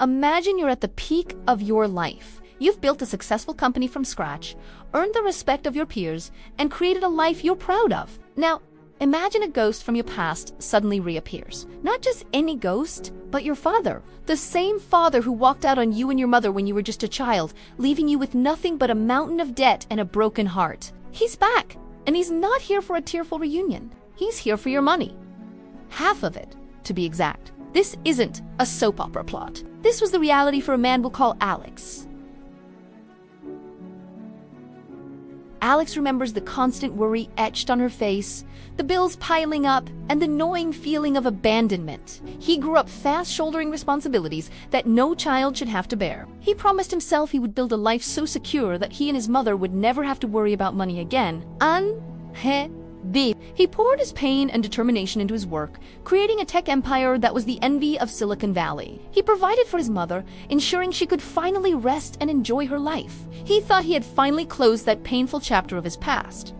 Imagine you're at the peak of your life. You've built a successful company from scratch, earned the respect of your peers, and created a life you're proud of. Now, imagine a ghost from your past suddenly reappears. Not just any ghost, but your father. The same father who walked out on you and your mother when you were just a child, leaving you with nothing but a mountain of debt and a broken heart. He's back, and he's not here for a tearful reunion. He's here for your money. Half of it, to be exact. This isn't a soap opera plot. This was the reality for a man we'll call Alex. Alex remembers the constant worry etched on her face, the bills piling up, and the gnawing feeling of abandonment. He grew up fast shouldering responsibilities that no child should have to bear. He promised himself he would build a life so secure that he and his mother would never have to worry about money again. He poured his pain and determination into his work, creating a tech empire that was the envy of Silicon Valley. He provided for his mother, ensuring she could finally rest and enjoy her life. He thought he had finally closed that painful chapter of his past.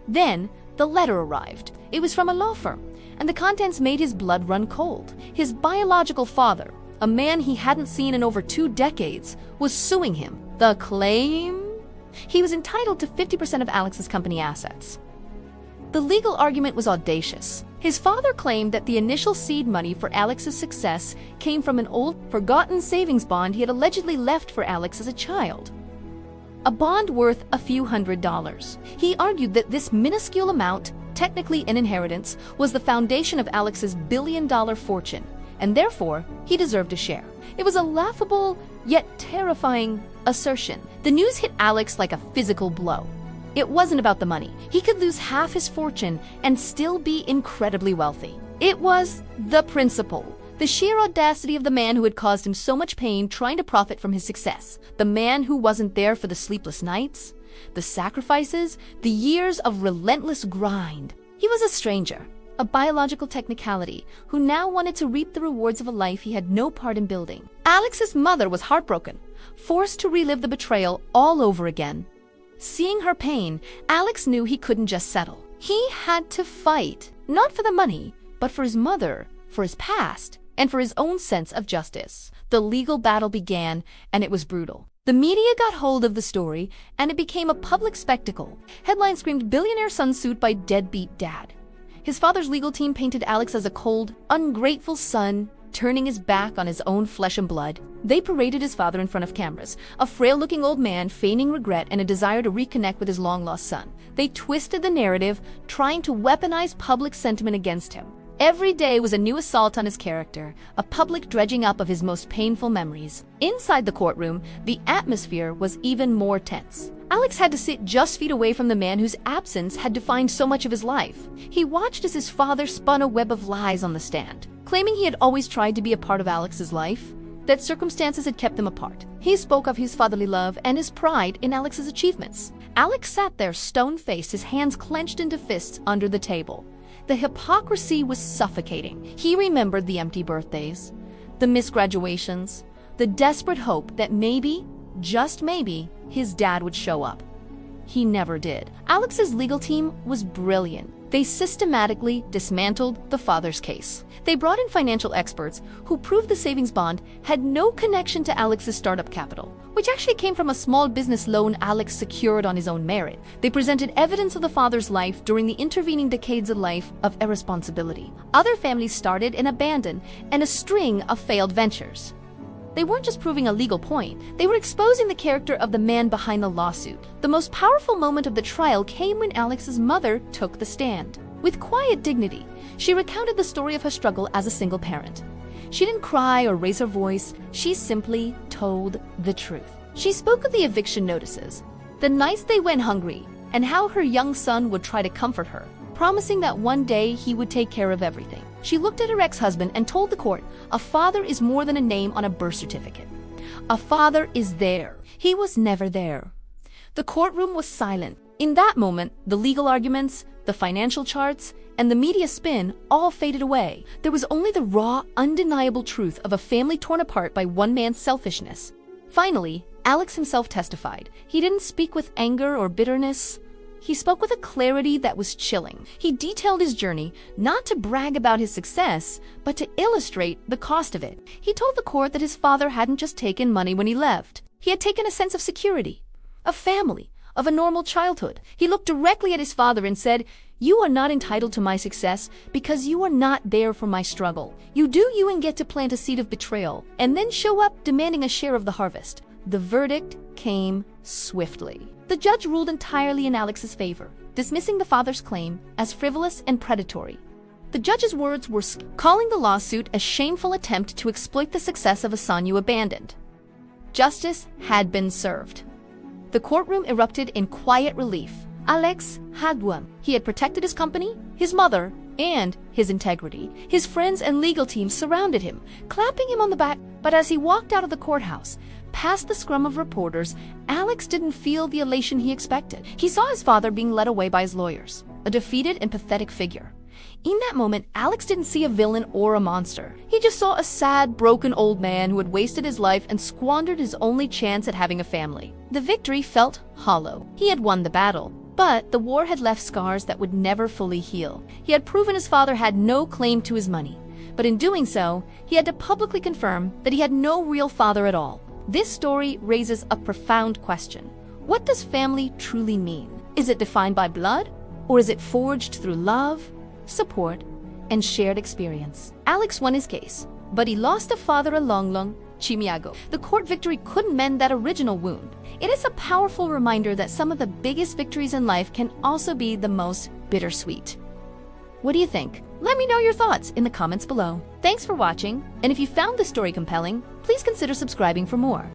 Then, the letter arrived. It was from a law firm, and the contents made his blood run cold. His biological father, a man he hadn't seen in over 2 decades, was suing him. The claim? He was entitled to 50% of Alex's company assets. The legal argument was audacious. His father claimed that the initial seed money for Alex's success came from an old, forgotten savings bond he had allegedly left for Alex as a child. A bond worth a few $100s. He argued that this minuscule amount, technically an inheritance, was the foundation of Alex's billion-dollar fortune, and therefore, he deserved a share. It was a laughable, yet terrifying assertion. The news hit Alex like a physical blow. It wasn't about the money. He could lose half his fortune and still be incredibly wealthy. It was the principle. The sheer audacity of the man who had caused him so much pain trying to profit from his success. The man who wasn't there for the sleepless nights, the sacrifices, the years of relentless grind. He was a stranger, a biological technicality, who now wanted to reap the rewards of a life he had no part in building. Alex's mother was heartbroken, forced to relive the betrayal all over again. Seeing her pain, Alex knew he couldn't just settle. He had to fight, not for the money, but for his mother, for his past, and for his own sense of justice. The legal battle began, and it was brutal. The media got hold of the story, and it became a public spectacle. Headlines screamed, "Billionaire son sued by deadbeat dad." His father's legal team painted Alex as a cold, ungrateful son, turning his back on his own flesh and blood. They paraded his father in front of cameras, a frail-looking old man feigning regret and a desire to reconnect with his long-lost son. They twisted the narrative, trying to weaponize public sentiment against him. Every day was a new assault on his character, a public dredging up of his most painful memories. Inside the courtroom, the atmosphere was even more tense. Alex had to sit just feet away from the man whose absence had defined so much of his life. He watched as his father spun a web of lies on the stand, claiming he had always tried to be a part of Alex's life, that circumstances had kept them apart. He spoke of his fatherly love and his pride in Alex's achievements. Alex sat there stone-faced, his hands clenched into fists under the table. The hypocrisy was suffocating. He remembered the empty birthdays, the missed graduations, the desperate hope that maybe, just maybe, his dad would show up. He never did. Alex's legal team was brilliant. They systematically dismantled the father's case. They brought in financial experts who proved the savings bond had no connection to Alex's startup capital, which actually came from a small business loan Alex secured on his own merit. They presented evidence of the father's life during the intervening decades of life of irresponsibility. Other families started and abandoned, and a string of failed ventures. They weren't just proving a legal point, they were exposing the character of the man behind the lawsuit. The most powerful moment of the trial came when Alex's mother took the stand. With quiet dignity, she recounted the story of her struggle as a single parent. She didn't cry or raise her voice, she simply told the truth. She spoke of the eviction notices, the nights they went hungry, and how her young son would try to comfort her, promising that one day he would take care of everything. She looked at her ex-husband and told the court, a father is more than a name on a birth certificate. A father is there. He was never there. The courtroom was silent. In that moment, the legal arguments, the financial charts, and the media spin all faded away. There was only the raw, undeniable truth of a family torn apart by one man's selfishness. Finally, Alex himself testified. He didn't speak with anger or bitterness, he spoke with a clarity that was chilling. He detailed his journey, not to brag about his success, but to illustrate the cost of it. He told the court that his father hadn't just taken money when he left. He had taken a sense of security, of family, of a normal childhood. He looked directly at his father and said, "You are not entitled to my success because you are not there for my struggle. You do you and get to plant a seed of betrayal, and then show up demanding a share of the harvest." The verdict came swiftly. The judge ruled entirely in Alex's favor, dismissing the father's claim as frivolous and predatory. The judge's words were calling the lawsuit a shameful attempt to exploit the success of a son you abandoned. Justice had been served. The courtroom erupted in quiet relief. Alex had won. He had protected his company, his mother, and his integrity. His friends and legal team surrounded him, clapping him on the back. But as he walked out of the courthouse, past the scrum of reporters, Alex didn't feel the elation he expected. He saw his father being led away by his lawyers, a defeated and pathetic figure. In that moment, Alex didn't see a villain or a monster. He just saw a sad, broken old man who had wasted his life and squandered his only chance at having a family. The victory felt hollow. He had won the battle, but the war had left scars that would never fully heal. He had proven his father had no claim to his money, but in doing so, he had to publicly confirm that he had no real father at all. This story raises a profound question. What does family truly mean? Is it defined by blood, or is it forged through love, support, and shared experience? Alex won his case, but he lost a father along Chimiago. The court victory couldn't mend that original wound. It is a powerful reminder that some of the biggest victories in life can also be the most bittersweet. What do you think? Let me know your thoughts in the comments below. Thanks for watching, and if you found this story compelling, please consider subscribing for more.